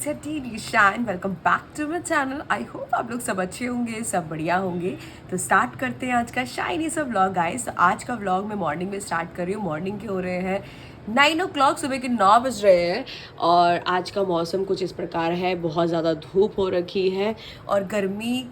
It's your T Nishan. Welcome back to my channel. I hope आप लोग सब अच्छे होंगे, सब बढ़िया होंगे। तो स्टार्ट करते हैं आज का शाइनी सा व्लॉग गाइस। तो आज का व्लॉग मैं मॉर्निंग में स्टार्ट कर रही हूँ। मॉर्निंग के हो रहे हैं 9 o'clock, सुबह के 9 बज रहे हैं। और आज का मौसम कुछ इस प्रकार है, बहुत ज़्यादा धूप हो रखी है और गर्मी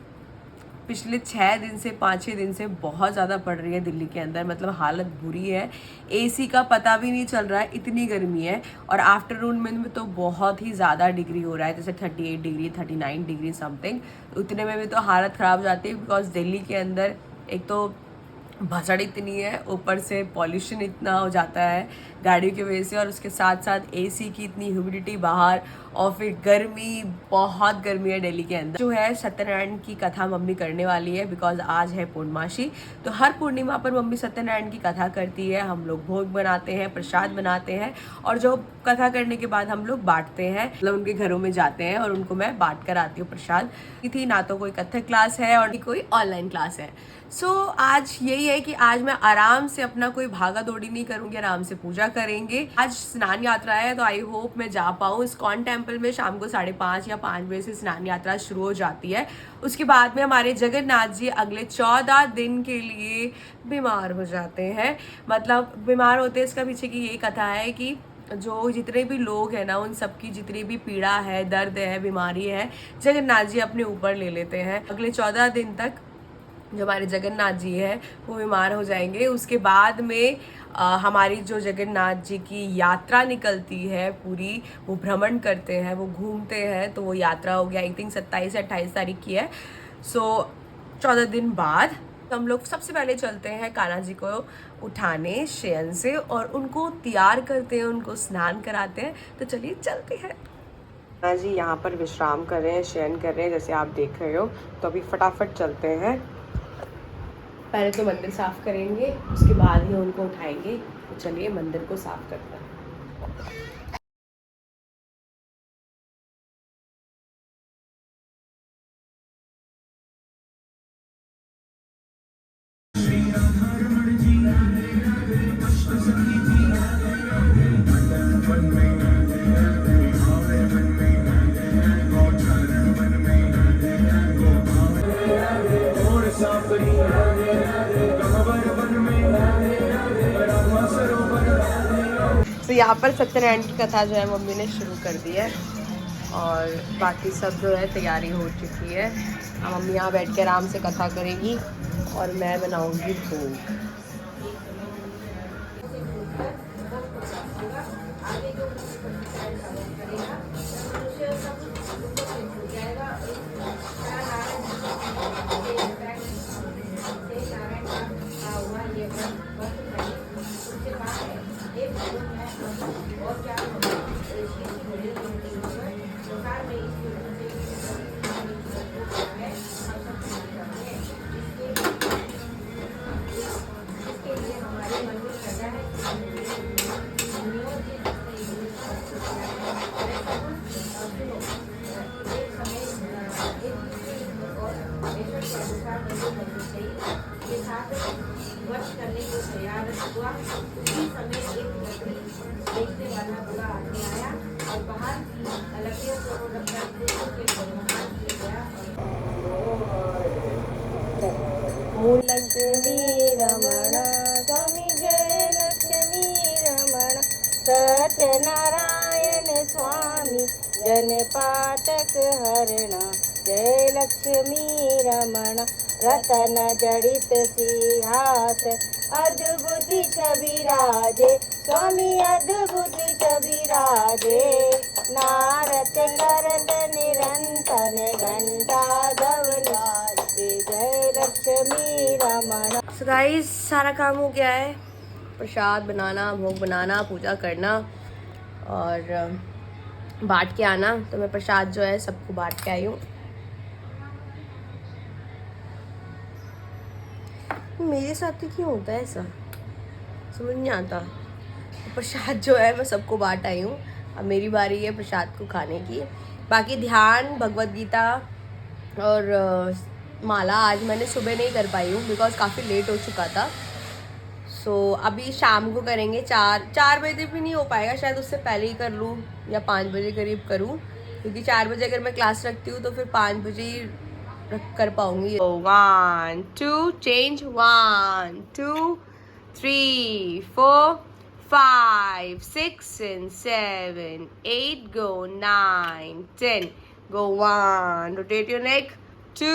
पिछले 6 दिन से 5-6 दिन से बहुत ज़्यादा पड़ रही है दिल्ली के अंदर। मतलब हालत बुरी है, एसी का पता भी नहीं चल रहा है, इतनी गर्मी है। और आफ्टरनून में तो बहुत ही ज़्यादा डिग्री हो रहा है, जैसे 38 डिग्री 39 डिग्री समथिंग। उतने में भी तो हालत ख़राब हो जाती है, बिकॉज दिल्ली के अंदर एक तो भसड़ इतनी है, ऊपर से पॉल्यूशन इतना हो जाता है गाड़ियों की वजह से, और उसके साथ साथ एसी की इतनी ह्यूमिडिटी बाहर, और फिर गर्मी, बहुत गर्मी है दिल्ली के अंदर। जो है सत्यनारायण की कथा मम्मी करने वाली है, बिकॉज आज है पूर्णमासी। तो हर पूर्णिमा पर मम्मी सत्यनारायण की कथा करती है। हम लोग भोग बनाते हैं, प्रसाद बनाते हैं, और जो कथा करने के बाद हम लोग बांटते हैं, मतलब उनके घरों में जाते हैं और उनको मैं बांट कर आती हूँ प्रसाद। थी ना तो कोई कथक क्लास है और कोई ऑनलाइन क्लास है। आज यही है कि आज मैं आराम से अपना कोई भागा दौड़ी नहीं करूंगी, आराम से पूजा करेंगे। आज स्नान यात्रा है, तो आई होप मैं जा पाऊँ। इस्कॉन टेम्पल में शाम को 5:30 या 5 बजे से स्नान यात्रा शुरू हो जाती है। उसके बाद में हमारे जगन्नाथ जी अगले 14 दिन के लिए बीमार हो जाते हैं। मतलब बीमार होते हैं, इसका पीछे की यही कथा है कि जो जितने भी लोग हैं ना, उन सबकी जितनी भी पीड़ा है, दर्द है, बीमारी है, जगन्नाथ जी अपने ऊपर ले लेते हैं। अगले 14 दिन तक जो हमारे जगन्नाथ जी हैं वो बीमार हो जाएंगे। उसके बाद में हमारी जो जगन्नाथ जी की यात्रा निकलती है पूरी, वो भ्रमण करते हैं, वो घूमते हैं। तो वो यात्रा हो गया, आई थिंक 27 या 28 तारीख की है। 14 दिन बाद हम लोग सबसे पहले चलते हैं कान्हा जी को उठाने शयन से, और उनको तैयार करते हैं, उनको स्नान कराते हैं। तो चलिए चलते हैं। कान्हा जी यहाँ पर विश्राम कर रहे हैं, शयन कर रहे हैं, जैसे आप देख रहे हो। तो अभी फटाफट चलते हैं। पहले तो मंदिर साफ करेंगे, उसके बाद ही उनको उठाएंगे। तो चलिए मंदिर को साफ करते हैं। तो यहाँ पर सत्यनारायण की कथा जो है मम्मी ने शुरू कर दी है, और बाकी सब जो है तैयारी हो चुकी है। अब मम्मी यहाँ बैठ के आराम से कथा करेगी और मैं बनाऊंगी भोग। मूल लक्ष्मी रमण स्वामी जय लक्ष्मी रमण सत्यनारायण स्वामी जन पातक हरणा जय लक्ष्मी रमण रतन जड़ित सिंहास अद्भुत छवि राजे स्वामी अद्भुत छवि राजे नारद करत निरंतर घंटा धवलाते जय लक्ष्मी रमण। सो गाइस, सारा काम हो गया है। प्रसाद बनाना, भोग बनाना, पूजा करना और बांट के आना। तो मैं प्रसाद जो है सबको बांट के आई हूँ। मेरे साथ ही क्यों होता है ऐसा, समझ नहीं आता। प्रसाद जो है मैं सबको बांट आई हूँ। अब मेरी बारी है प्रसाद को खाने की। बाकी ध्यान, भगवत गीता और माला आज मैंने सुबह नहीं कर पाई हूँ, बिकॉज काफ़ी लेट हो चुका था। अभी शाम को करेंगे। 4 बजे भी नहीं हो पाएगा शायद, उससे पहले ही कर लूँ या 5 बजे करीब करूँ। क्योंकि 4 बजे अगर मैं क्लास रखती हूँ तो फिर 5 बजे ही कर पाऊंगी। 1 2 change 1 2 3 4 5 6 and 7 8 go 9 10 go 1 rotate your neck 2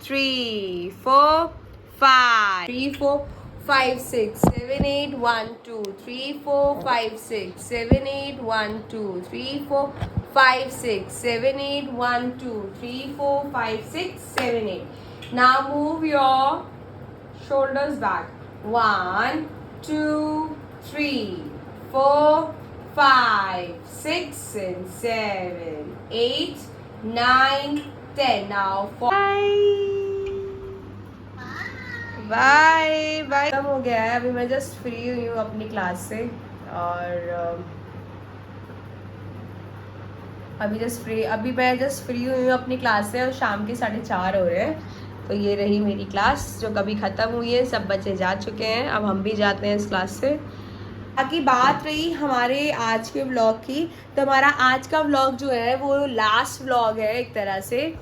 3 4 5 3 4 5 6 7 8 1 2 3 4 5 6 7 8 1 2 3 4 5 6 7 8 1 2 3 4 5 6 7 8 now move your shoulders back 1 2 3 4 5 6 and 7 8 9 10 now 4 bye bye. खत्म हो गया है, अभी मैं जस्ट फ्री हुई हूँ अपनी क्लास से और अभी मैं जस्ट फ्री हुई हूँ अपनी क्लास से और शाम के 4:30 हो रहे हैं। तो ये रही मेरी क्लास जो कभी ख़त्म हुई है, सब बच्चे जा चुके हैं, अब हम भी जाते हैं इस क्लास से। बाकी बात रही हमारे आज के व्लॉग की, तो हमारा आज का व्लॉग जो है वो लास्ट व्लॉग है एक तरह से,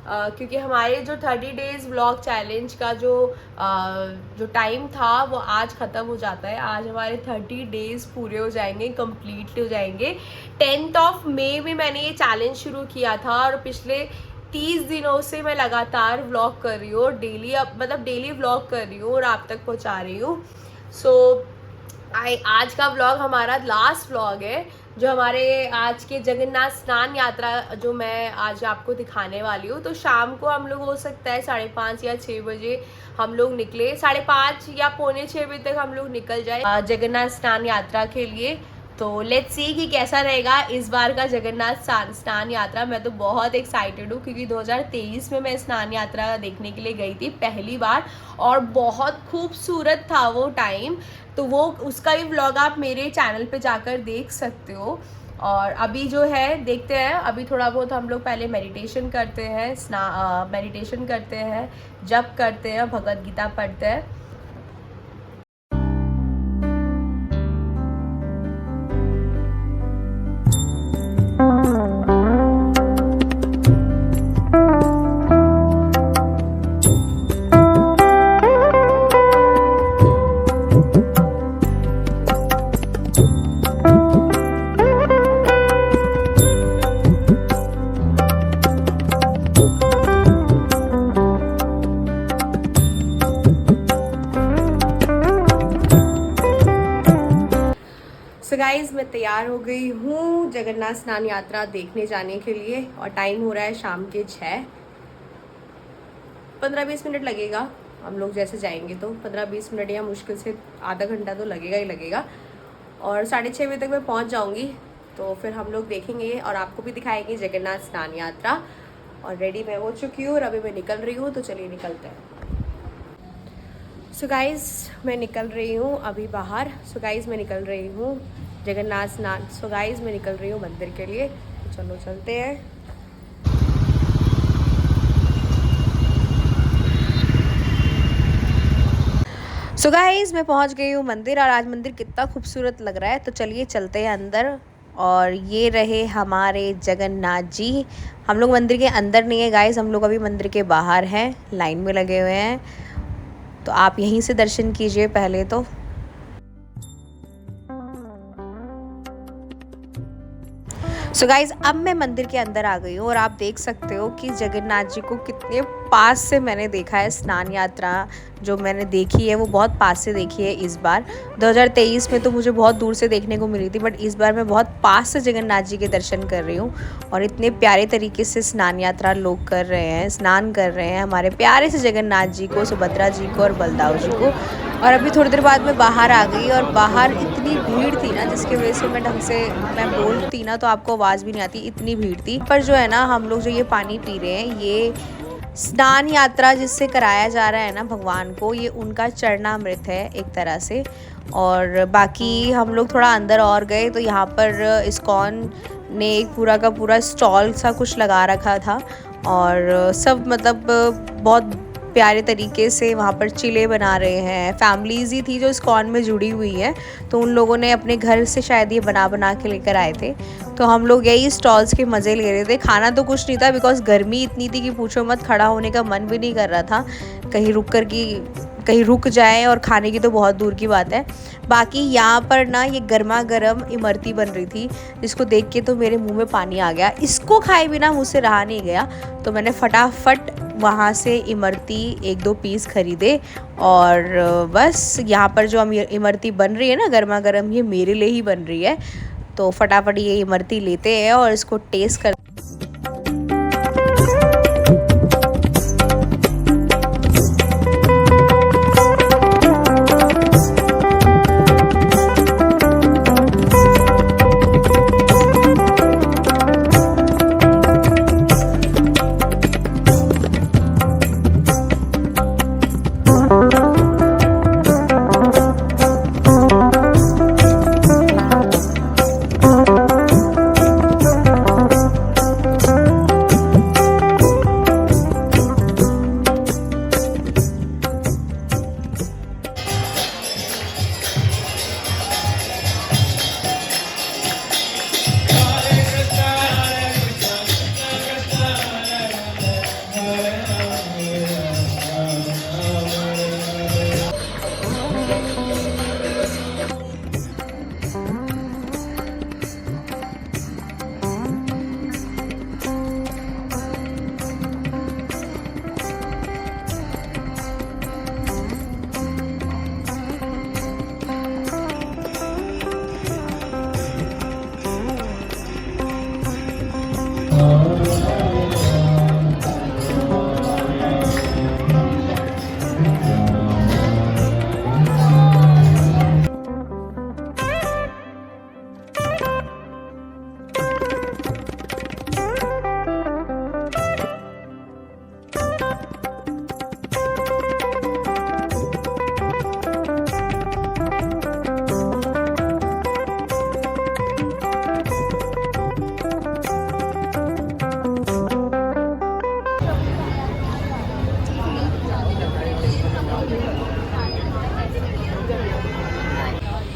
क्योंकि हमारे जो 30 डेज़ व्लॉग चैलेंज का जो टाइम था वो आज ख़त्म हो जाता है। आज हमारे 30 डेज़ पूरे हो जाएंगे, कंप्लीट हो जाएंगे। 10 मई में मैंने ये चैलेंज शुरू किया था और पिछले 30 दिनों से मैं लगातार व्लॉग कर रही हूँ, डेली व्लॉग कर रही हूँ और आप तक पहुँचा रही हूँ। आज का व्लॉग हमारा लास्ट व्लॉग है, जो हमारे आज के जगन्नाथ स्नान यात्रा जो मैं आज आपको दिखाने वाली हूँ। तो शाम को हम लोग हो सकता है 5:30 या 6 बजे हम लोग निकले, 5:30 या 5:45 बजे तक हम लोग निकल जाए जगन्नाथ स्नान यात्रा के लिए। तो लेट्स सी कि कैसा रहेगा इस बार का जगन्नाथ स्नान यात्रा। मैं तो बहुत एक्साइटेड हूँ क्योंकि 2023 में मैं स्नान यात्रा देखने के लिए गई थी पहली बार और बहुत खूबसूरत था वो टाइम। तो वो उसका भी व्लॉग आप मेरे चैनल पे जाकर देख सकते हो। और अभी जो है देखते हैं, अभी थोड़ा बहुत हम लोग पहले मेडिटेशन करते हैं, जप करते हैं, भगवद गीता पढ़ते हैं। सो गाइज़ मैं तैयार हो गई हूँ जगन्नाथ स्नान यात्रा देखने जाने के लिए और टाइम हो रहा है शाम के 6। 15-20 मिनट लगेगा हम लोग जैसे जाएंगे, तो 15-20 मिनट या मुश्किल से आधा घंटा तो लगेगा ही लगेगा। और 6:30 बजे तक मैं पहुँच जाऊँगी, तो फिर हम लोग देखेंगे और आपको भी दिखाएंगे जगन्नाथ स्नान यात्रा। और रेडी मैं हो चुकी हूँ और अभी मैं निकल रही हूँ, तो चलिए निकलते हैं। सो गाइज़ मैं निकल रही हूँ अभी बाहर। सो गाइज़ मैं निकल रही हूँ जगन्नाथ स्नान मैं निकल रही हूँ मंदिर के लिए, तो चलो चलते हैं। सो गाइज़ मैं पहुँच गई हूँ मंदिर और आज मंदिर कितना खूबसूरत लग रहा है, तो चलिए चलते हैं अंदर। और ये रहे हमारे जगन्नाथ जी। हम लोग मंदिर के अंदर नहीं है गाइज़, हम लोग अभी मंदिर के बाहर हैं, लाइन में लगे हुए हैं। तो आप यहीं से दर्शन कीजिए पहले तो। सो गाइज़ अब मैं मंदिर के अंदर आ गई हूँ और आप देख सकते हो कि जगन्नाथ जी को कितने पास से मैंने देखा है। स्नान यात्रा जो मैंने देखी है वो बहुत पास से देखी है इस बार। 2023 में तो मुझे बहुत दूर से देखने को मिली थी, बट इस बार मैं बहुत पास से जगन्नाथ जी के दर्शन कर रही हूँ। और इतने प्यारे तरीके से स्नान यात्रा लोग कर रहे हैं, स्नान कर रहे हैं हमारे प्यारे से जगन्नाथ जी को, सुभद्रा जी को और बलदाव जी को। और अभी थोड़ी देर बाद मैं बाहर आ गई और बाहर इतनी भीड़ थी ना, जिसकी वजह से मैं ढंग से बोलती ना तो आपको आवाज़ भी नहीं आती, इतनी भीड़ थी। पर जो है ना, हम लोग जो ये पानी पी रहे हैं, ये स्नान यात्रा जिससे कराया जा रहा है ना भगवान को, ये उनका चरणामृत है एक तरह से। और बाकी हम लोग थोड़ा अंदर और गए तो यहाँ पर इस्कॉन ने एक पूरा का पूरा स्टॉल सा कुछ लगा रखा था और सब मतलब बहुत प्यारे तरीके से वहाँ पर चिले बना रहे हैं। फैमिलीज़ ही थी जो इस्कॉन में जुड़ी हुई है, तो उन लोगों ने अपने घर से शायद ये बना बना के लेकर आए थे। तो हम लोग यही स्टॉल्स के मज़े ले रहे थे। खाना तो कुछ नहीं था बिकॉज़ गर्मी इतनी थी कि पूछो मत, खड़ा होने का मन भी नहीं कर रहा था। कहीं रुक जाए और खाने की तो बहुत दूर की बात है। बाकी यहाँ पर ना ये गर्मा गर्म इमरती बन रही थी, जिसको देख के तो मेरे मुंह में पानी आ गया। इसको खाए बिना मुझसे रहा नहीं गया, तो मैंने फटाफट वहाँ से इमरती 1-2 पीस खरीदे। और बस यहाँ पर जो हम इमरती बन रही है ना गर्मा गर्म, ये मेरे लिए ही बन रही है। तो फटाफट ये इमरती लेते हैं और इसको टेस्ट कर।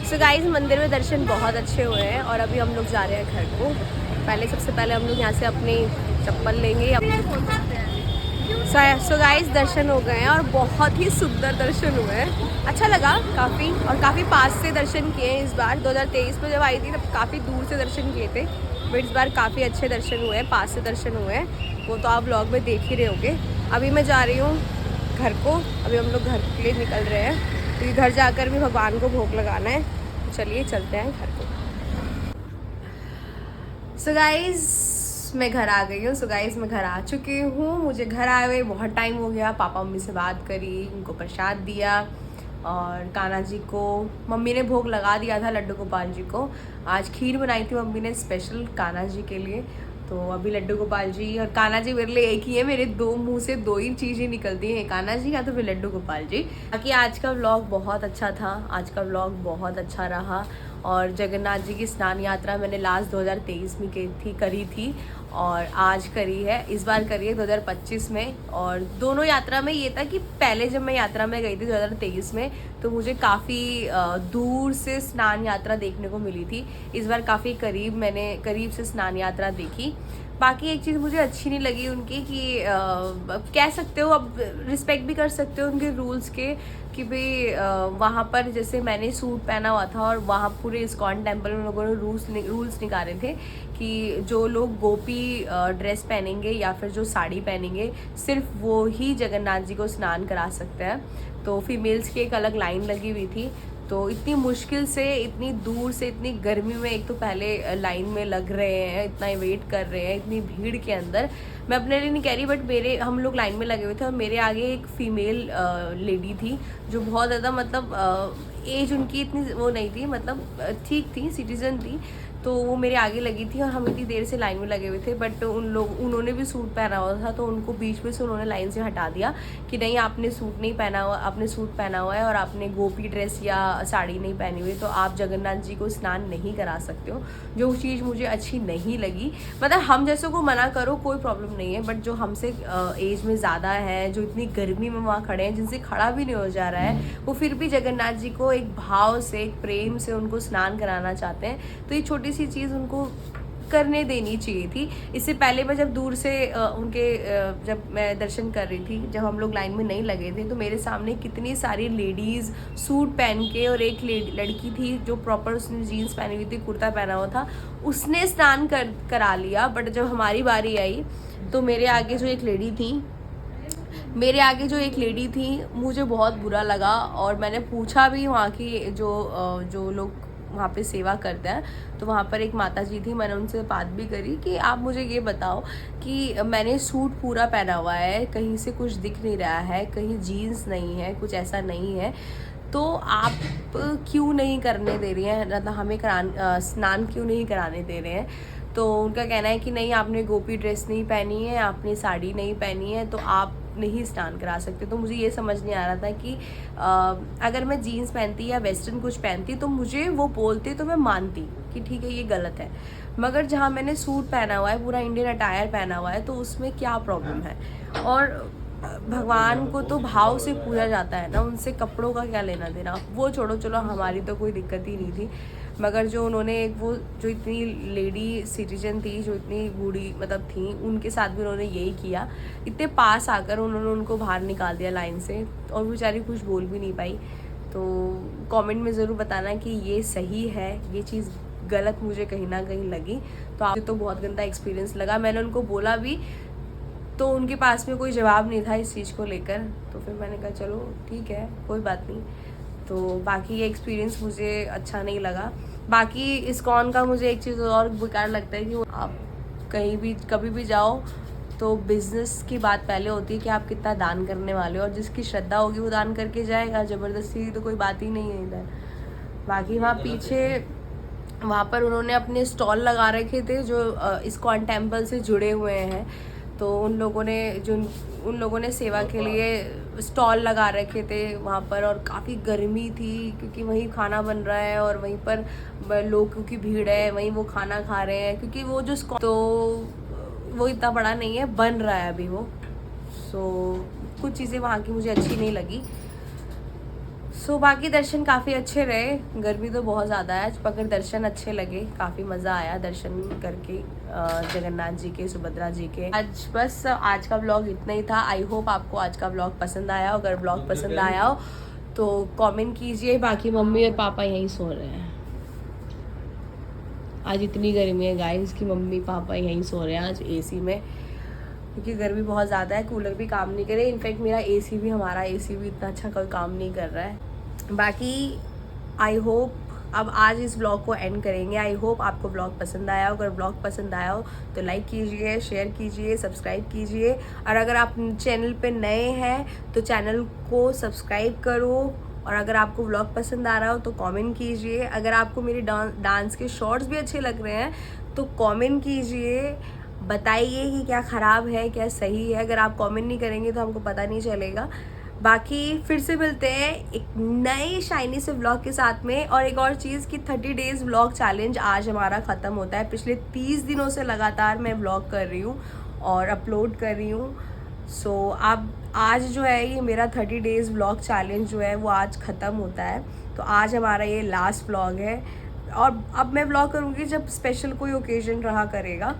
सो गाइस, मंदिर में दर्शन बहुत अच्छे हुए हैं और अभी हम लोग जा रहे हैं घर को। सबसे पहले हम लोग यहाँ से अपनी चप्पल लेंगे। सो गाइस, दर्शन हो गए हैं और बहुत ही सुंदर दर्शन हुए हैं। अच्छा लगा काफ़ी, और काफ़ी पास से दर्शन किए हैं इस बार। 2023 में जब आई थी तब काफ़ी दूर से दर्शन किए थे, बट इस बार काफ़ी अच्छे दर्शन हुए हैं, पास से दर्शन हुए हैं। वो तो आप व्लॉग में देख ही रहे होगे। अभी मैं जा रही हूँ घर को। अभी हम लोग घर के लिए निकल रहे हैं, क्योंकि घर जाकर भी भगवान को भोग लगाना है। तो चलिए चलते हैं घर को। सो गाइस, मैं घर आ गई हूँ। मैं घर आ चुकी हूँ। मुझे घर आए हुए बहुत टाइम हो गया। पापा मम्मी से बात करी, उनको प्रसाद दिया, और कान्हा जी को मम्मी ने भोग लगा दिया था। लड्डू गोपाल जी को आज खीर बनाई थी मम्मी ने स्पेशल कान्हा जी के लिए। तो अभी लड्डू गोपाल जी और कान्हा जी मेरे लिए एक ही है। मेरे दो मुंह से दो ही चीज़ें निकलती हैं, कान्हा जी या तो फिर लड्डू गोपाल जी। बाकी आज का व्लॉग बहुत अच्छा था, आज का व्लॉग बहुत अच्छा रहा। और जगन्नाथ जी की स्नान यात्रा मैंने लास्ट 2023 में करी थी और आज करी है, इस बार करी है 2025 में। और दोनों यात्रा में ये था कि पहले जब मैं यात्रा में गई थी 2023 में, तो मुझे काफ़ी दूर से स्नान यात्रा देखने को मिली थी। इस बार काफ़ी मैंने करीब से स्नान यात्रा देखी। बाकी एक चीज़ मुझे अच्छी नहीं लगी उनकी कि कह सकते हो, अब रिस्पेक्ट भी कर सकते हो उनके रूल्स के, कि भाई वहाँ पर जैसे मैंने सूट पहना हुआ था और वहाँ पूरे इस्कॉन टेम्पल में लोगों ने रूल्स निकाले थे कि जो लोग गोपी ड्रेस पहनेंगे या फिर जो साड़ी पहनेंगे, सिर्फ वो ही जगन्नाथ जी को स्नान करा सकते हैं। तो फीमेल्स की एक अलग लाइन लगी हुई थी। तो इतनी मुश्किल से, इतनी दूर से, इतनी गर्मी में, एक तो पहले लाइन में लग रहे हैं, इतना वेट कर रहे हैं इतनी भीड़ के अंदर। मैं अपने लिए नहीं कह रही, बट हम लोग लाइन में लगे हुए थे और मेरे आगे एक फ़ीमेल लेडी थी जो बहुत ज़्यादा मतलब एज उनकी इतनी वो नहीं थी, मतलब ठीक थी, सिटीज़न थी, तो वो मेरे आगे लगी थी और हम इतनी देर से लाइन में लगे हुए थे। बट उन्होंने भी सूट पहना हुआ था, तो उनको बीच में से उन्होंने लाइन से हटा दिया कि नहीं आपने सूट नहीं पहना हुआ, आपने सूट पहना हुआ है और आपने गोपी ड्रेस या साड़ी नहीं पहनी हुई, तो आप जगन्नाथ जी को स्नान नहीं करा सकते हो। जो चीज़ मुझे अच्छी नहीं लगी, मतलब हम जैसों को मना करो कोई प्रॉब्लम नहीं है, बट जो हमसे एज में ज़्यादा है, जो इतनी गर्मी में वहाँ खड़े हैं, जिनसे खड़ा भी नहीं हो जा रहा है, वो फिर भी जगन्नाथ जी को एक भाव से, एक प्रेम से उनको स्नान कराना चाहते हैं, तो ये छोटी सी चीज़ उनको करने देनी चाहिए थी। इससे पहले मैं जब दूर से जब मैं दर्शन कर रही थी, जब हम लोग लाइन में नहीं लगे थे, तो मेरे सामने कितनी सारी लेडीज़ सूट पहन के, और एक लड़की थी जो प्रॉपर उसने जीन्स पहनी हुई थी, कुर्ता पहना हुआ था, उसने स्नान करा लिया। बट जब हमारी बारी आई तो मेरे आगे जो एक लेडी थी मुझे बहुत बुरा लगा, और मैंने पूछा भी वहाँ की जो लोग वहाँ पे सेवा करते हैं, तो वहाँ पर एक माता जी थी, मैंने उनसे बात भी करी कि आप मुझे ये बताओ कि मैंने सूट पूरा पहना हुआ है, कहीं से कुछ दिख नहीं रहा है, कहीं जीन्स नहीं है, कुछ ऐसा नहीं है, तो आप क्यों नहीं करने दे रही हैं, मतलब हमें स्नान क्यों नहीं कराने दे रहे हैं। तो उनका कहना है कि नहीं आपने गोपी ड्रेस नहीं पहनी है, आपने साड़ी नहीं पहनी है, तो आप नहीं स्नान करा सकते। तो मुझे ये समझ नहीं आ रहा था कि अगर मैं जीन्स पहनती या वेस्टर्न कुछ पहनती तो मुझे वो बोलते तो मैं मानती कि ठीक है ये गलत है, मगर जहाँ मैंने सूट पहना हुआ है, पूरा इंडियन अटायर पहना हुआ है, तो उसमें क्या प्रॉब्लम है। और भगवान को तो भाव से पूजा जाता है ना, उनसे कपड़ों का क्या लेना देना। वो छोड़ो, चलो हमारी तो कोई दिक्कत ही नहीं थी, मगर जो उन्होंने वो जो इतनी लेडी सिटीजन थी, जो इतनी बूढ़ी मतलब थी, उनके साथ भी उन्होंने यही किया। इतने पास आकर उन्होंने उनको बाहर निकाल दिया लाइन से, और बेचारी कुछ बोल भी नहीं पाई। तो कमेंट में ज़रूर बताना कि ये सही है, ये चीज़ गलत मुझे कहीं ना कहीं लगी। तो आपको तो बहुत गंदा एक्सपीरियंस लगा। मैंने उनको बोला भी, तो उनके पास में कोई जवाब नहीं था इस चीज़ को लेकर, तो फिर मैंने कहा चलो ठीक है कोई बात नहीं। तो बाकी ये एक्सपीरियंस मुझे अच्छा नहीं लगा। बाकी इस्कॉन का मुझे एक चीज़ और बेकार लगता है कि आप कहीं भी कभी भी जाओ तो बिज़नेस की बात पहले होती है कि आप कितना दान करने वाले हो, और जिसकी श्रद्धा होगी वो दान करके जाएगा, ज़बरदस्ती तो कोई बात ही नहीं है इधर। बाकी वहाँ पीछे वहाँ पर उन्होंने अपने स्टॉल लगा रखे थे जो इस्कॉन टेम्पल से जुड़े हुए हैं, तो उन लोगों ने सेवा के लिए स्टॉल लगा रखे थे वहाँ पर, और काफ़ी गर्मी थी क्योंकि वहीं खाना बन रहा है और वहीं पर लोगों की भीड़ है, वहीं वो खाना खा रहे हैं, क्योंकि वो जो तो वो इतना बड़ा नहीं है, बन रहा है अभी वो। कुछ चीज़ें वहाँ की मुझे अच्छी नहीं लगी। बाकी दर्शन काफ़ी अच्छे रहे, गर्मी तो बहुत ज़्यादा है, मगर दर्शन अच्छे लगे, काफ़ी मज़ा आया दर्शन करके जगन्नाथ जी के, सुभद्रा जी के। आज का व्लॉग इतना ही था। आई होप आपको आज का व्लॉग पसंद आया। अगर व्लॉग पसंद आया हो तो कमेंट कीजिए। बाकी मम्मी और पापा यहीं सो रहे हैं, आज इतनी गर्मी है गाइस कि मम्मी पापा यहीं सो रहे हैं आज एसी में, क्योंकि गर्मी बहुत ज़्यादा है, कूलर भी काम नहीं करे। इनफैक्ट हमारा एसी भी इतना अच्छा कोई काम नहीं कर रहा है। बाकी आई होप अब आज इस ब्लॉग को एंड करेंगे। आई होप आपको ब्लॉग पसंद आया हो। अगर ब्लॉग पसंद आया हो तो लाइक कीजिए, शेयर कीजिए, सब्सक्राइब कीजिए, और अगर आप चैनल पे नए हैं तो चैनल को सब्सक्राइब करो। और अगर आपको व्लॉग पसंद आ रहा हो तो कमेंट कीजिए। अगर आपको मेरे डांस के शॉर्ट्स भी अच्छे लग रहे हैं तो कमेंट कीजिए, बताइए कि क्या ख़राब है क्या सही है। अगर आप कमेंट नहीं करेंगे तो हमको पता नहीं चलेगा। बाकी फिर से मिलते हैं एक नए शाइनी से व्लॉग के साथ में। और एक और चीज़ कि 30 डेज़ व्लॉग चैलेंज आज हमारा ख़त्म होता है। पिछले 30 दिनों से लगातार मैं व्लॉग कर रही हूँ और अपलोड कर रही हूँ। अब आज जो है ये मेरा 30 डेज़ व्लॉग चैलेंज जो है वो आज ख़त्म होता है। तो आज हमारा ये लास्ट व्लॉग है, और अब मैं व्लॉग करूँगी जब स्पेशल कोई ओकेजन रहा करेगा।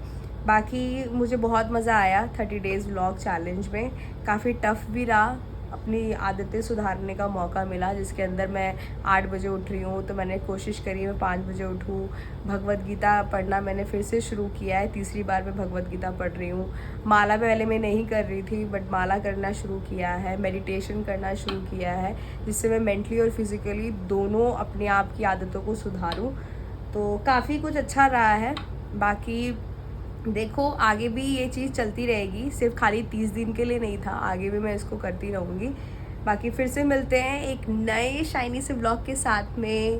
बाकी मुझे बहुत मज़ा आया 30 डेज़ व्लॉग चैलेंज में, काफ़ी टफ़ भी रहा। अपनी आदतें सुधारने का मौका मिला, जिसके अंदर मैं 8 बजे उठ रही हूँ, तो मैंने कोशिश करी मैं 5 बजे उठूँ। भगवत गीता पढ़ना मैंने फिर से शुरू किया है, तीसरी बार मैं भगवत गीता पढ़ रही हूँ। माला पहले मैं नहीं कर रही थी, बट माला करना शुरू किया है। मेडिटेशन करना शुरू किया है, जिससे मैं मेंटली और फिज़िकली दोनों अपने आप की आदतों को सुधारूँ। तो काफ़ी कुछ अच्छा रहा है। बाकी देखो आगे भी ये चीज़ चलती रहेगी, सिर्फ खाली 30 दिन के लिए नहीं था, आगे भी मैं इसको करती रहूँगी। बाकी फिर से मिलते हैं एक नए शाइनी से ब्लॉग के साथ में।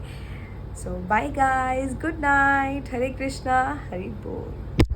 सो बाय गाइस, गुड नाइट, हरे कृष्णा, हरि बोल।